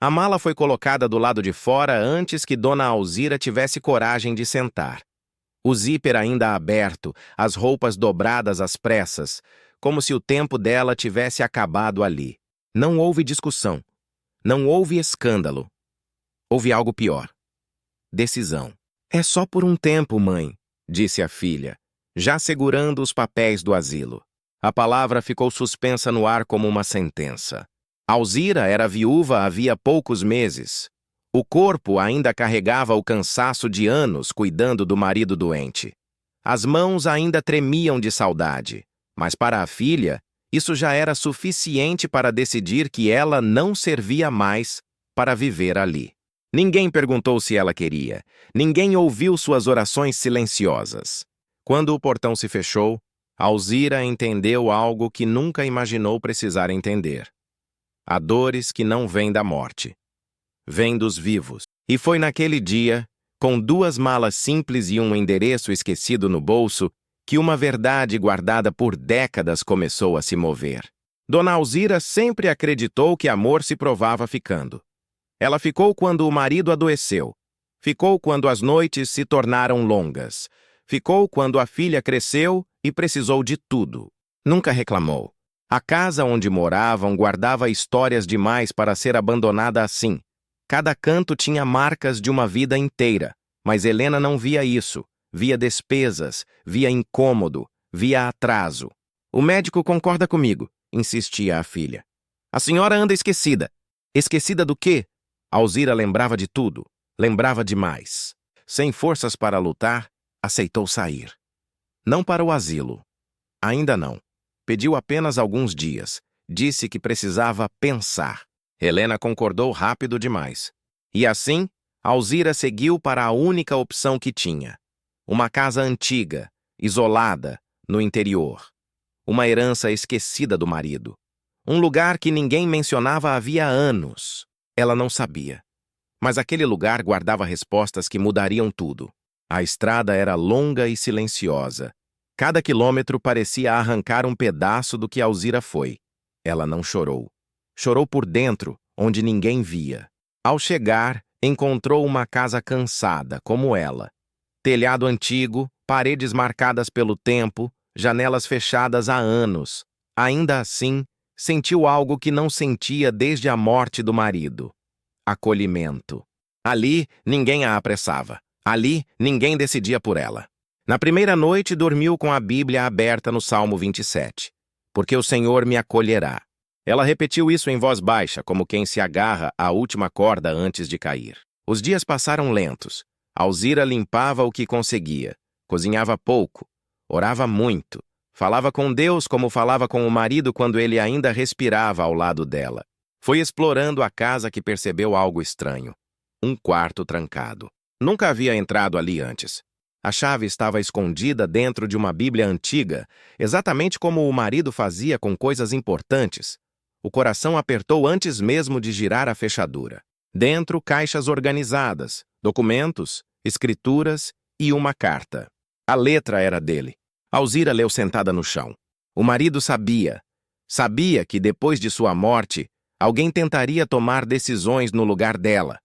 A mala foi colocada do lado de fora antes que Dona Alzira tivesse coragem de sentar. O zíper ainda aberto, as roupas dobradas às pressas, como se o tempo dela tivesse acabado ali. Não houve discussão. Não houve escândalo. Houve algo pior. Decisão. É só por um tempo, mãe, disse a filha, já segurando os papéis do asilo. A palavra ficou suspensa no ar como uma sentença. Alzira era viúva havia poucos meses. O corpo ainda carregava o cansaço de anos cuidando do marido doente. As mãos ainda tremiam de saudade, mas para a filha, isso já era suficiente para decidir que ela não servia mais para viver ali. Ninguém perguntou se ela queria. Ninguém ouviu suas orações silenciosas. Quando o portão se fechou, Alzira entendeu algo que nunca imaginou precisar entender. Há dores que não vêm da morte. Vêm dos vivos. E foi naquele dia, com 2 malas simples e um endereço esquecido no bolso, que uma verdade guardada por décadas começou a se mover. Dona Alzira sempre acreditou que amor se provava ficando. Ela ficou quando o marido adoeceu. Ficou quando as noites se tornaram longas. Ficou quando a filha cresceu e precisou de tudo. Nunca reclamou. A casa onde moravam guardava histórias demais para ser abandonada assim. Cada canto tinha marcas de uma vida inteira, mas Helena não via isso. Via despesas, via incômodo, via atraso. O médico concorda comigo, insistia a filha. A senhora anda esquecida. Esquecida do quê? Alzira lembrava de tudo, lembrava demais. Sem forças para lutar, aceitou sair. Não para o asilo. Ainda não. Pediu apenas alguns dias. Disse que precisava pensar. Helena concordou rápido demais. E assim, Alzira seguiu para a única opção que tinha. Uma casa antiga, isolada, no interior. Uma herança esquecida do marido. Um lugar que ninguém mencionava havia anos. Ela não sabia. Mas aquele lugar guardava respostas que mudariam tudo. A estrada era longa e silenciosa. Cada quilômetro parecia arrancar um pedaço do que Alzira foi. Ela não chorou. Chorou por dentro, onde ninguém via. Ao chegar, encontrou uma casa cansada, como ela. Telhado antigo, paredes marcadas pelo tempo, janelas fechadas há anos. Ainda assim, sentiu algo que não sentia desde a morte do marido. Acolhimento. Ali, ninguém a apressava. Ali, ninguém decidia por ela. Na primeira noite, dormiu com a Bíblia aberta no Salmo 27. Porque o Senhor me acolherá. Ela repetiu isso em voz baixa, como quem se agarra à última corda antes de cair. Os dias passaram lentos. Alzira limpava o que conseguia. Cozinhava pouco. Orava muito. Falava com Deus como falava com o marido quando ele ainda respirava ao lado dela. Foi explorando a casa que percebeu algo estranho. Um quarto trancado. Nunca havia entrado ali antes. A chave estava escondida dentro de uma Bíblia antiga, exatamente como o marido fazia com coisas importantes. O coração apertou antes mesmo de girar a fechadura. Dentro, caixas organizadas, documentos, escrituras e uma carta. A letra era dele. Alzira leu sentada no chão. O marido sabia. Sabia que depois de sua morte, alguém tentaria tomar decisões no lugar dela.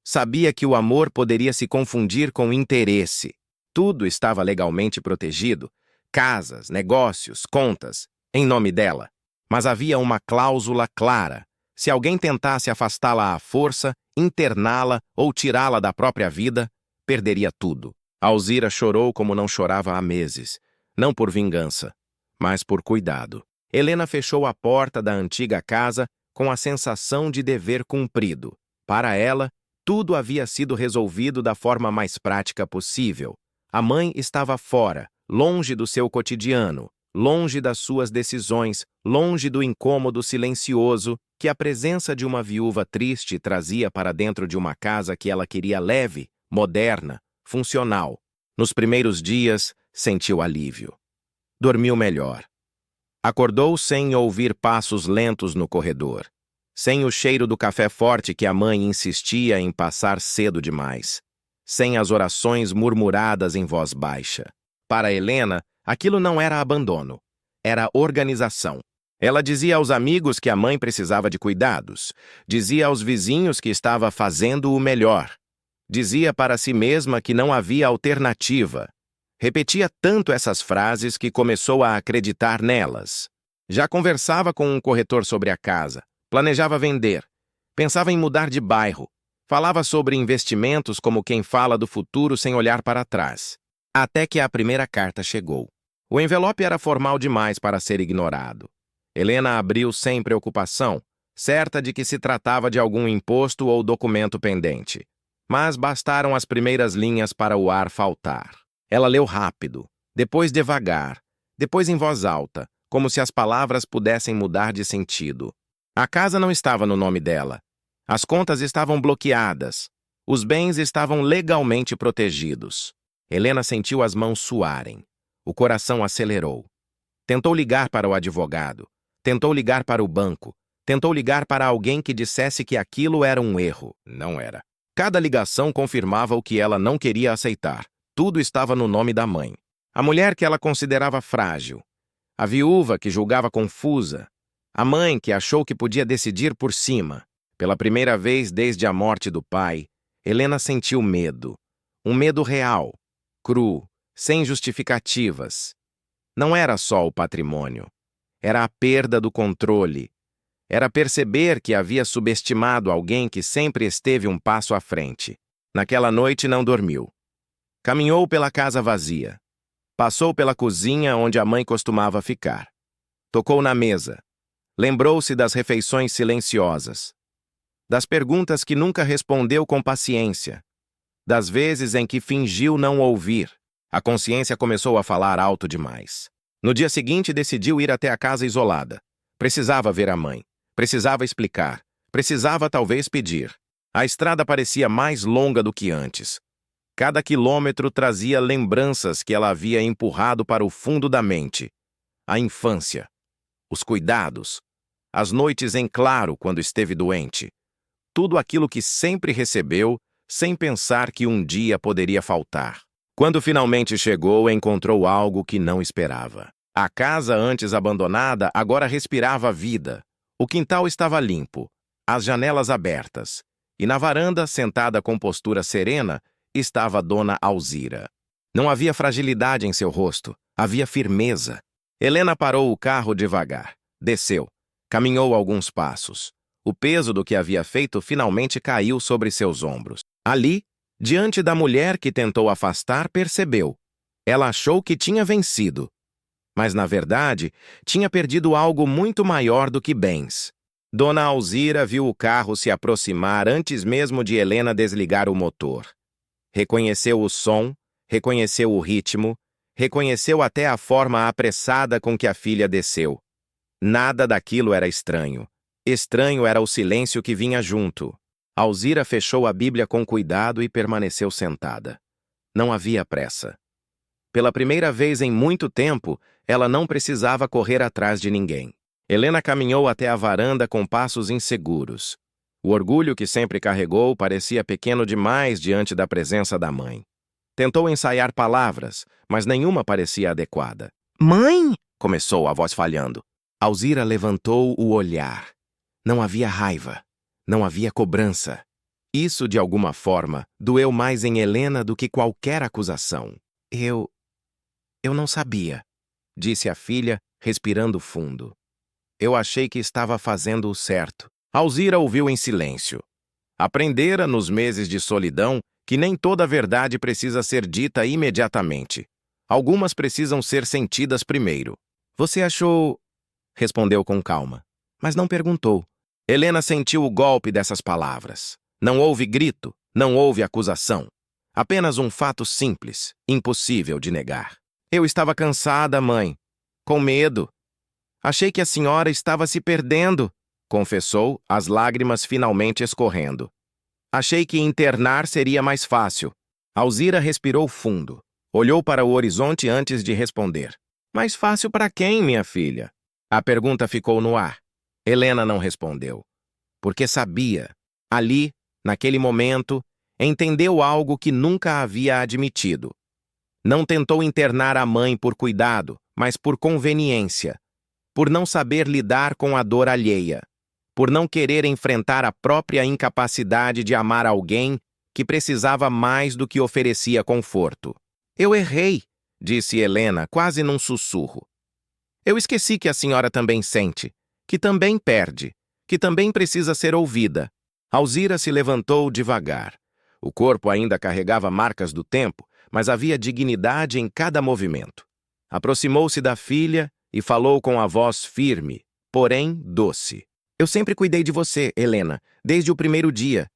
Sabia que o amor poderia se confundir com interesse. Tudo estava legalmente protegido. Casas, negócios, contas, em nome dela. Mas havia uma cláusula clara. Se alguém tentasse afastá-la à força, interná-la ou tirá-la da própria vida, perderia tudo. Alzira chorou como não chorava há meses. Não por vingança, mas por cuidado. Helena fechou a porta da antiga casa com a sensação de dever cumprido. Para ela, tudo havia sido resolvido da forma mais prática possível. A mãe estava fora, longe do seu cotidiano, longe das suas decisões, longe do incômodo silencioso que a presença de uma viúva triste trazia para dentro de uma casa que ela queria leve, moderna, funcional. Nos primeiros dias, sentiu alívio. Dormiu melhor. Acordou sem ouvir passos lentos no corredor, sem o cheiro do café forte que a mãe insistia em passar cedo demais, sem as orações murmuradas em voz baixa. Para Helena, aquilo não era abandono, era organização. Ela dizia aos amigos que a mãe precisava de cuidados. Dizia aos vizinhos que estava fazendo o melhor. Dizia para si mesma que não havia alternativa. Repetia tanto essas frases que começou a acreditar nelas. Já conversava com um corretor sobre a casa. Planejava vender. Pensava em mudar de bairro. Falava sobre investimentos como quem fala do futuro sem olhar para trás. Até que a primeira carta chegou. O envelope era formal demais para ser ignorado. Helena abriu sem preocupação, certa de que se tratava de algum imposto ou documento pendente. Mas bastaram as primeiras linhas para o ar faltar. Ela leu rápido, depois devagar, depois em voz alta, como se as palavras pudessem mudar de sentido. A casa não estava no nome dela. As contas estavam bloqueadas. Os bens estavam legalmente protegidos. Helena sentiu as mãos suarem. O coração acelerou. Tentou ligar para o advogado. Tentou ligar para o banco. Tentou ligar para alguém que dissesse que aquilo era um erro. Não era. Cada ligação confirmava o que ela não queria aceitar. Tudo estava no nome da mãe. A mulher que ela considerava frágil. A viúva que julgava confusa. A mãe que achou que podia decidir por cima. Pela primeira vez desde a morte do pai, Helena sentiu medo. Um medo real, cru, sem justificativas. Não era só o patrimônio. Era a perda do controle. Era perceber que havia subestimado alguém que sempre esteve um passo à frente. Naquela noite não dormiu. Caminhou pela casa vazia. Passou pela cozinha onde a mãe costumava ficar. Tocou na mesa. Lembrou-se das refeições silenciosas. Das perguntas que nunca respondeu com paciência. Das vezes em que fingiu não ouvir. A consciência começou a falar alto demais. No dia seguinte, decidiu ir até a casa isolada. Precisava ver a mãe. Precisava explicar. Precisava talvez pedir. A estrada parecia mais longa do que antes. Cada quilômetro trazia lembranças que ela havia empurrado para o fundo da mente. A infância. Os cuidados. As noites em claro quando esteve doente. Tudo aquilo que sempre recebeu, sem pensar que um dia poderia faltar. Quando finalmente chegou, encontrou algo que não esperava. A casa antes abandonada agora respirava vida. O quintal estava limpo, as janelas abertas. E na varanda, sentada com postura serena, estava Dona Alzira. Não havia fragilidade em seu rosto, havia firmeza. Helena parou o carro devagar. Desceu. Caminhou alguns passos. O peso do que havia feito finalmente caiu sobre seus ombros. Ali, diante da mulher que tentou afastar, percebeu. Ela achou que tinha vencido. Mas, na verdade, tinha perdido algo muito maior do que bens. Dona Alzira viu o carro se aproximar antes mesmo de Helena desligar o motor. Reconheceu o som, reconheceu o ritmo, reconheceu até a forma apressada com que a filha desceu. Nada daquilo era estranho. Estranho era o silêncio que vinha junto. Alzira fechou a Bíblia com cuidado e permaneceu sentada. Não havia pressa. Pela primeira vez em muito tempo, ela não precisava correr atrás de ninguém. Helena caminhou até a varanda com passos inseguros. O orgulho que sempre carregou parecia pequeno demais diante da presença da mãe. Tentou ensaiar palavras, mas nenhuma parecia adequada. "Mãe!" começou a voz falhando. Alzira levantou o olhar. Não havia raiva. Não havia cobrança. Isso, de alguma forma, doeu mais em Helena do que qualquer acusação. Eu não sabia", disse a filha, respirando fundo. "Eu achei que estava fazendo o certo." Alzira ouviu em silêncio. Aprendera, nos meses de solidão, que nem toda verdade precisa ser dita imediatamente. Algumas precisam ser sentidas primeiro. "Você achou..." respondeu com calma, mas não perguntou. Helena sentiu o golpe dessas palavras. Não houve grito, não houve acusação. Apenas um fato simples, impossível de negar. "Eu estava cansada, mãe. Com medo. Achei que a senhora estava se perdendo", confessou, as lágrimas finalmente escorrendo. "Achei que internar seria mais fácil." Alzira respirou fundo. Olhou para o horizonte antes de responder. "Mais fácil para quem, minha filha?" A pergunta ficou no ar. Helena não respondeu. Porque sabia. Ali, naquele momento, entendeu algo que nunca havia admitido. Não tentou internar a mãe por cuidado, mas por conveniência. por não saber lidar com a dor alheia, por não querer enfrentar a própria incapacidade de amar alguém que precisava mais do que oferecia conforto. Eu errei, disse Helena, quase num sussurro. Eu esqueci que a senhora também sente, que também perde, que também precisa ser ouvida. Alzira se levantou devagar. O corpo ainda carregava marcas do tempo, mas havia dignidade em cada movimento. Aproximou-se da filha e falou com a voz firme, porém doce. Eu sempre cuidei de você, Helena, desde o primeiro dia.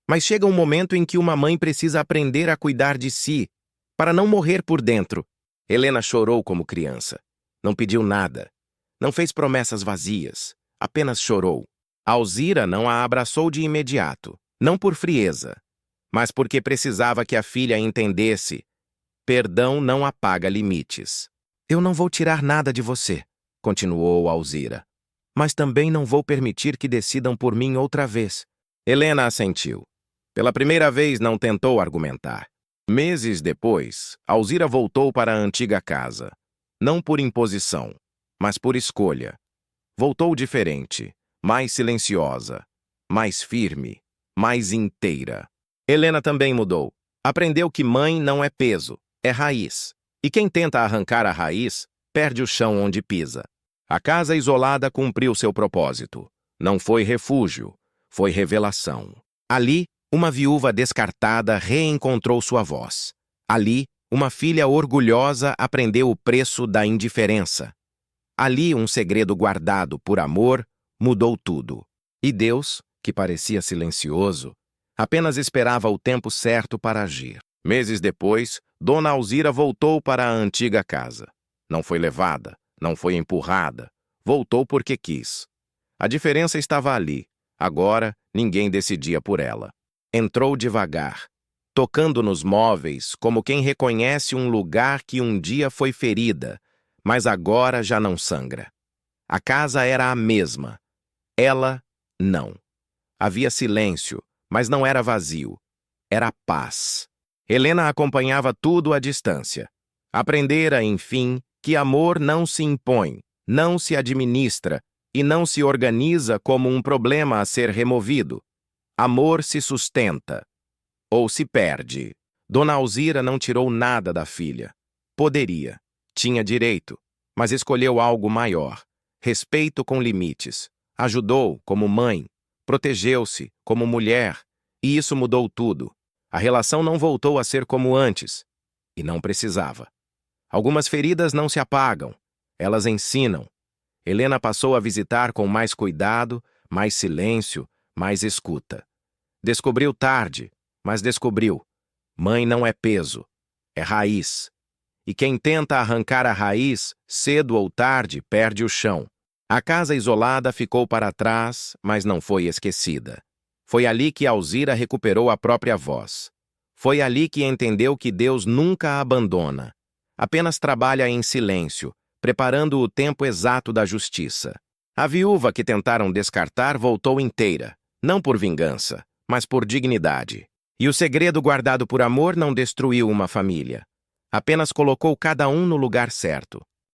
Mas chega um momento em que uma mãe precisa aprender a cuidar de si, para não morrer por dentro. Helena chorou como criança. Não pediu nada. Não fez promessas vazias. Apenas chorou. Alzira não a abraçou de imediato, não por frieza, mas porque precisava que a filha entendesse. Perdão não apaga limites. Eu não vou tirar nada de você, continuou Alzira. Mas também não vou permitir que decidam por mim outra vez. Helena assentiu. Pela primeira vez não tentou argumentar. Meses depois, Alzira voltou para a antiga casa. Não por imposição, mas por escolha. Voltou diferente, mais silenciosa, mais firme, mais inteira. Helena também mudou. Aprendeu que mãe não é peso, é raiz. E quem tenta arrancar a raiz, perde o chão onde pisa. A casa isolada cumpriu seu propósito. Não foi refúgio, foi revelação. Ali, uma viúva descartada reencontrou sua voz. Ali, uma filha orgulhosa aprendeu o preço da indiferença. Ali, um segredo guardado por amor mudou tudo. E Deus, que parecia silencioso, apenas esperava o tempo certo para agir. Meses depois, Dona Alzira voltou para a antiga casa. Não foi levada, não foi empurrada. Voltou porque quis. A diferença estava ali. Agora, ninguém decidia por ela. Entrou devagar, tocando nos móveis como quem reconhece um lugar que um dia foi ferida, mas agora já não sangra. A casa era a mesma. Ela, não. Havia silêncio, mas não era vazio. Era paz. Helena acompanhava tudo à distância. Aprendera, enfim, que amor não se impõe, não se administra e não se organiza como um problema a ser removido. Amor se sustenta, ou se perde. Dona Alzira não tirou nada da filha. Poderia, tinha direito, mas escolheu algo maior. Respeito com limites. Ajudou como mãe, protegeu-se como mulher, e isso mudou tudo. A relação não voltou a ser como antes, e não precisava. Algumas feridas não se apagam, elas ensinam. Helena passou a visitar com mais cuidado, mais silêncio, mais escuta. Descobriu tarde, mas descobriu. Mãe não é peso, é raiz. E quem tenta arrancar a raiz, cedo ou tarde, perde o chão. A casa isolada ficou para trás, mas não foi esquecida. Foi ali que Alzira recuperou a própria voz. Foi ali que entendeu que Deus nunca a abandona. Apenas trabalha em silêncio, preparando o tempo exato da justiça. A viúva que tentaram descartar voltou inteira, não por vingança, mas por dignidade. E o segredo guardado por amor não destruiu uma família. Apenas colocou cada um no lugar certo.